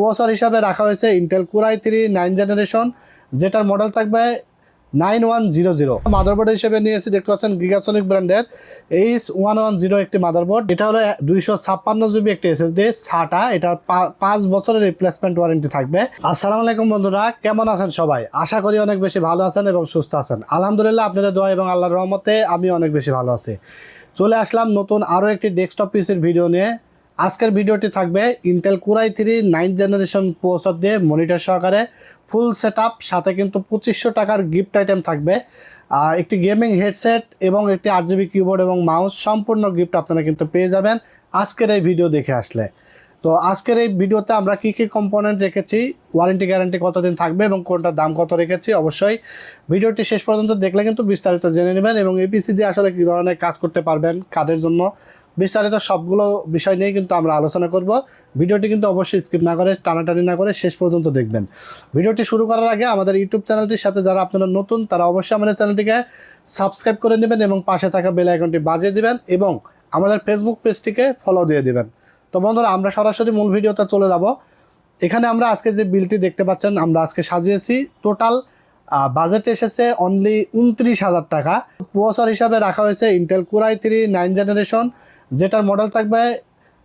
Processor হিসাবে রাখা হয়েছে ইন্টেল কোর i3 9 জেনারেশন, যেটার মডেল থাকবে 9100। মাদারবোর্ড হিসেবে নিয়েছি, দেখতে পাচ্ছেন গিগাসনিক ব্র্যান্ডের H110 একটি মাদারবোর্ড। এটা হলো 256 জিবি একটি এসএসডি SATA। এটার 5 বছরের রিপ্লেসমেন্ট ওয়ারেন্টি থাকবে। আসসালামু আলাইকুম বন্ধুরা, কেমন আছেন সবাই? আশা করি অনেক বেশি ভালো আছেন এবং সুস্থ আছেন। আলহামদুলিল্লাহ, আপনাদের দোয়া এবং আল্লাহর রহমতে আমি অনেক বেশি ভালো আছি। চলে আসলাম নতুন আরও একটি ডেস্কটপ পিসির ভিডিও নিয়ে। আজকের ভিডিওটি থাকবে Intel core i3 9 generation processor দিয়ে মনিটর সহকারে ফুল সেটআপ, সাথে কিন্তু 2500 টাকার গিফট আইটেম থাকবে। একটি গেমিং হেডসেট এবং একটি 8GB কিবোর্ড এবং মাউস, সম্পূর্ণ গিফট আপনারা কিন্তু পেয়ে যাবেন আজকের এই ভিডিও দেখে আসলে। তো আজকের এই ভিডিওতে আমরা কী কী কম্পোনেন্ট রেখেছি, ওয়ারেন্টি গ্যারান্টি কতদিন থাকবে এবং কোনটার দাম কত রেখেছি, অবশ্যই ভিডিওটি শেষ পর্যন্ত দেখলে কিন্তু বিস্তারিত জেনে নেবেন এবং এই পিসি দিয়ে আসলে কী ধরনের কাজ করতে পারবেন, কাদের জন্য, বিস্তারিত সবগুলো বিষয় নিয়ে কিন্তু আমরা আলোচনা করব। ভিডিওটি কিন্তু অবশ্যই স্কিপ না করে, টানাটানি না করে শেষ পর্যন্ত দেখবেন। ভিডিওটি শুরু করার আগে আমাদের ইউটিউব চ্যানেলটির সাথে যারা আপনারা নতুন, তারা অবশ্যই আমাদের চ্যানেলটিকে সাবস্ক্রাইব করে নেবেন এবং পাশে থাকা বেল আইকনটি বাজিয়ে দিবেন এবং আমাদের ফেসবুক পেজটিকে ফলো দিয়ে দিবেন। তো বন্ধুরা, আমরা সরাসরি মূল ভিডিওতে চলে যাব। এখানে আমরা আজকে যে বিলটি দেখতে পাচ্ছেন, আমরা আজকে সাজিয়েছি। টোটাল বাজেট এসেছে অনলি 29,000 টাকা। প্রসেসর হিসাবে রাখা হয়েছে ইন্টেল কোর i3 9 জেনারেশন, যেটার মডেল থাকবে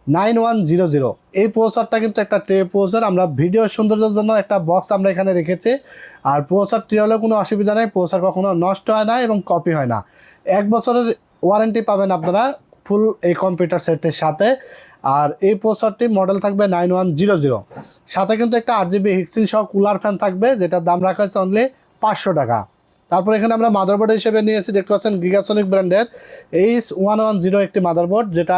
9100। এই প্রসেসরটা কিন্তু একটা ট্রে প্রসেসর। আমরা ভিডিও সৌন্দর্যের জন্য একটা বক্স আমরা এখানে রেখেছি। আর প্রসেসর ট্রে হলেও কোনো অসুবিধা নেই, প্রসেসর কখনো নষ্ট হয় না এবং কপি হয় না। 1 বছরের ওয়ারেন্টি পাবেন আপনারা ফুল এই কম্পিউটার সেটের সাথে। আর এই প্রসেসরটির মডেল থাকবে 9100। সাথে কিন্তু একটা 8GB হিক্সিন সহ কুলার ফ্যান থাকবে, যেটার দাম রাখা হয়েছে অনলি 500 টাকা। তারপর এখানে আমরা মাদারবোর্ড হিসেবে নিয়েছি, দেখতে পাচ্ছেন গিগাসনিক ব্র্যান্ডের H110 একটি মাদারবোর্ড, যেটা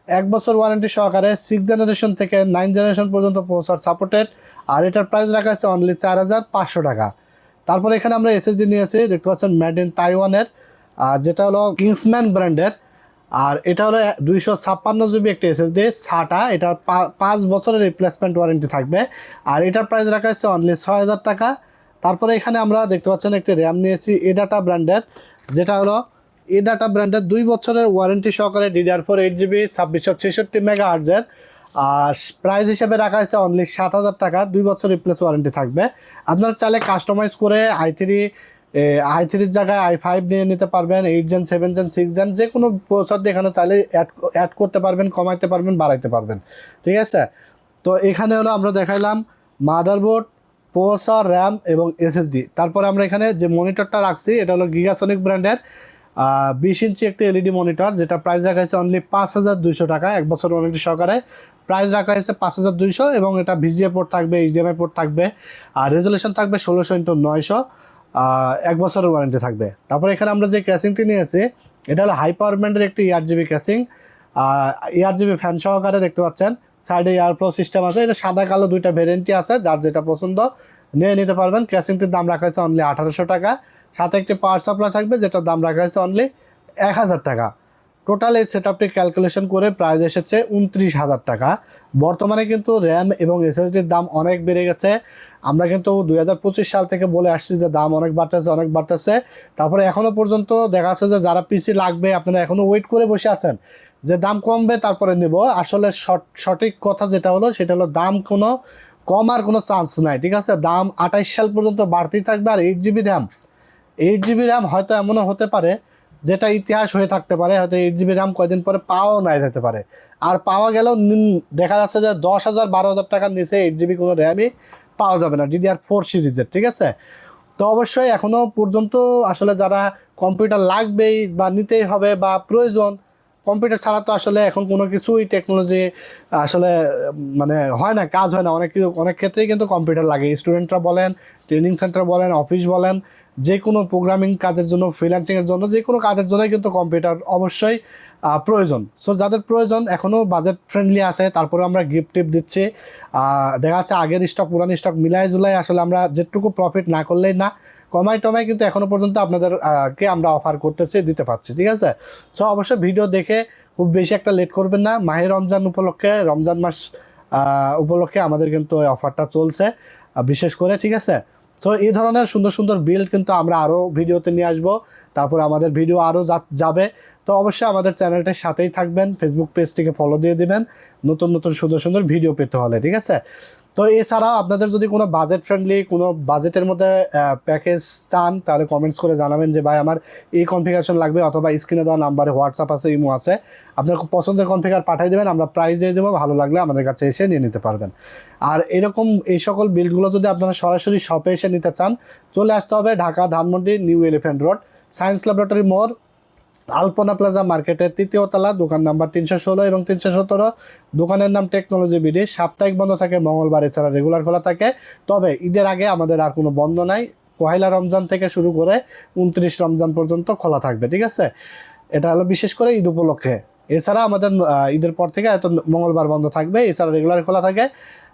1 বছর ওয়ারেন্টি সহকারে 6 জেনারেশন থেকে 9 জেনারেশন পর্যন্ত প্রসেসর সাপোর্টেড। আর এটার প্রাইস রাখা হয়েছে অনলি 4500 টাকা। তারপর এখানে আমরা এসএসডি নিয়েছি, দেখতে পাচ্ছেন মেড ইন তাইওয়ানের, যেটা হলো কিংসম্যান ব্র্যান্ডের। আর এটা হলো 256 জিবি একটি এসএসডি SATA। এটার 5 বছরের রিপ্লেসমেন্ট ওয়ারেন্টি থাকবে। আর এটার প্রাইস রাখা হচ্ছে অনলি 6000 টাকা। তারপরে এখানে আমরা দেখতে পাচ্ছেন একটি র্যাম নিয়েছি এডাটা ব্র্যান্ডের, যেটা হলো এডাটা ব্র্যান্ডের 2 বছরের ওয়ারেন্টি সহকারে DDR4 8GB 2666 মেগাহার্জের। আর প্রাইস হিসেবে রাখা হয়েছে অনলি 7000 টাকা। 2 বছর রিপ্লেস ওয়ারেন্টি থাকবে। আপনারা চাইলে কাস্টমাইজ করে i3-র জায়গায় i5 নিয়ে নিতে পারবেন। 8 জেন 7 জেন 6 জেন যে কোনো প্রসেসর এখানে চাইলে অ্যাড করতে পারবেন, কমাইতে পারবেন, বাড়াইতে পারবেন, ঠিক আছে। তো এখানে হলো আমরা দেখাইলাম মাদারবোর্ড, প্রসেসর, র্যাম এবং এসএসডি। তারপরে আমরা এখানে যে মনিটরটা রাখছি, এটা হলো গিগাসনিক ব্র্যান্ডের 20 ইঞ্চি একটি এলইডি মনিটর, যেটা প্রাইস রাখা হয়েছে অনলি 5200 টাকা। 1 বছর ওয়ারেন্টি সহকারে প্রাইস রাখা হয়েছে 5200 এবং এটা ভিজিএ পোর্ট থাকবে, এইচডিএমআই পোর্ট থাকবে। আর রেজলিউশন থাকবে 16x900। 1 বছরের ওয়ারেন্টি থাকবে। তারপর এখানে আমরা যে ক্যাসিংটি নিয়েছি, এটা হলো হাই পাওয়ার ব্র্যান্ডের একটি ERGB ক্যাসিং। ERGB ফ্যান সহকারে দেখতে পাচ্ছেন, সাইডে এয়ারফ্লো সিস্টেম আছে। এটা সাদা কালো দুইটা ভেরিয়েন্টই আছে, যার যেটা পছন্দ নিয়ে নিতে পারবেন। ক্যাসিংটির দাম রাখা হয়েছে অনলি 1800 টাকা। সাথে একটি পাওয়ার সাপ্লাই থাকবে, যেটার দাম রাখা হয়েছে অনলি 1000 টাকা। টোটাল এই সেটআপটি ক্যালকুলেশন করে প্রাইস এসেছে 29,000 টাকা। বর্তমানে কিন্তু র্যাম এবং এসএসডির দাম অনেক বেড়ে গেছে। আমরা কিন্তু 2025 সাল থেকে বলে আসছি যে দাম অনেক বাড়তেছে। তারপরে এখনও পর্যন্ত দেখা যাচ্ছে যে যারা পিসি লাগবে, আপনারা এখনও ওয়েট করে বসে আছেন যে দাম কমবে তারপরে নেব। আসলে সঠিক কথা যেটা হলো, সেটা হলো দাম কোনো কমার কোনো চান্স নাই, ঠিক আছে। দাম 28 সাল পর্যন্ত বাড়তেই থাকবে। আর 8GB র্যাম হয়তো এমনও হতে পারে, যেটা ইতিহাস হয়ে থাকতে পারে, হয়তো 8GB র্যাম কয়দিন পরে পাওয়াও নাই যেতে পারে। আর পাওয়া গেলেও দেখা যাচ্ছে যে 10,000-12,000 টাকার নিচে 8GB কোনো র্যামই পাওয়া যাবে না DDR4 সিরিজের, ঠিক আছে। তো অবশ্যই এখনও পর্যন্ত আসলে যারা কম্পিউটার লাগবেই বা নিতেই হবে বা প্রয়োজন, কম্পিউটার ছাড়া তো আসলে এখন কোনো কিছুই টেকনোলজি আসলে মানে হয় না, কাজ হয় না। অনেক ক্ষেত্রেই কিন্তু কম্পিউটার লাগে। স্টুডেন্টরা বলেন, ট্রেনিং সেন্টার বলেন, অফিস বলেন, যে কোনো প্রোগ্রামিং কাজের জন্য, ফ্রিল্যান্সিংয়ের জন্য, যে কোনো কাজের জন্যই কিন্তু কম্পিউটার অবশ্যই প্রয়োজন। সো যাদের প্রয়োজন, এখনও বাজেট ফ্রেন্ডলি আছে, তারপরে আমরা গিফট টিপ দিচ্ছি। দেখা যাচ্ছে আগের স্টক পুরান স্টক মিলাই জুলাই আসলে আমরা যেটুকু প্রফিট না করলেই না, কমাই কিন্তু এখনও পর্যন্ত আপনাদেরকে আমরা অফার দিতে পারছি, ঠিক আছে। সো অবশ্যই ভিডিও দেখে খুব বেশি একটা লেট করবেন না। মাহে রমজান উপলক্ষে, রমজান মাস উপলক্ষে আমাদের কিন্তু এই অফারটা চলছে বিশেষ করে, ঠিক আছে। তো এই ধরনের সুন্দর সুন্দর বিল্ড কিন্তু আমরা আরও ভিডিওতে নিয়ে আসবো। তারপর আমাদের ভিডিও আরও যাবে। তো অবশ্যই আমাদের চ্যানেলটার সাথেই থাকবেন, ফেসবুক পেজটিকে ফলো দিয়ে দিবেন নতুন নতুন সুন্দর সুন্দর ভিডিও পেতে হলে, ঠিক আছে। তো এছাড়াও আপনাদের যদি কোনো বাজেট ফ্রেন্ডলি কোনো বাজেটের মধ্যে প্যাকেজ চান তাহলে কমেন্টস করে জানাবেন যে ভাই আমার এই কনফিগারেশন লাগবে, অথবা স্ক্রিনে দেওয়া নাম্বারে হোয়াটসঅ্যাপ আছে, ইমো আছে, আপনার খুব পছন্দের কনফিগার পাঠিয়ে দেবেন, আমরা প্রাইস দিয়ে দেবো, ভালো লাগলে আমাদের কাছে এসে নিয়ে নিতে পারবেন। আর এরকম এই সকল বিল্ডগুলো যদি আপনারা সরাসরি শপে এসে নিতে চান, চলে আসতে হবে Dhaka Dhanmondi new elephant road, science laboratory মোড়, আলপনা প্লাজা মার্কেটের 3য় তলা, দোকান নাম্বার 316 এবং 317। দোকানের নাম টেকনোলজি বিডি। সাপ্তাহিক বন্ধ থাকে মঙ্গলবার, এছাড়া রেগুলার খোলা থাকে। তবে ঈদের আগে আমাদের আর কোনো বন্ধ নাই, পয়লা রমজান থেকে শুরু করে 29 রমজান পর্যন্ত খোলা থাকবে, ঠিক আছে? এটা হলো বিশেষ করে ঈদ উপলক্ষে। এছাড়া আমাদের ঈদের পর থেকে এত মঙ্গলবার বন্ধ থাকবে, এছাড়া রেগুলার খোলা থাকে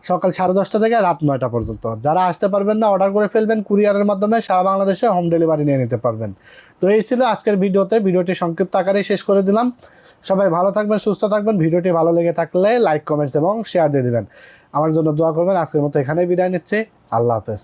সকাল 10:30 থেকে রাত 9টা পর্যন্ত। যারা আসতে পারবেন না অর্ডার করে ফেলবেন, কুরিয়ারের মাধ্যমে সারা বাংলাদেশে হোম ডেলিভারি নিয়ে নিতে পারবেন। তো এই ছিল আজকের ভিডিওটি সংক্ষিপ্ত আকারেই শেষ করে দিলাম। সবাই ভালো থাকবেন, সুস্থ থাকবেন। ভিডিওটি ভালো লেগে থাকলে লাইক, কমেন্টস এবং শেয়ার দিয়ে দিবেন। আমার জন্য দোয়া করবেন। আজকের মতো এখানেই বিদায় নিচ্ছি। আল্লাহ হাফেজ।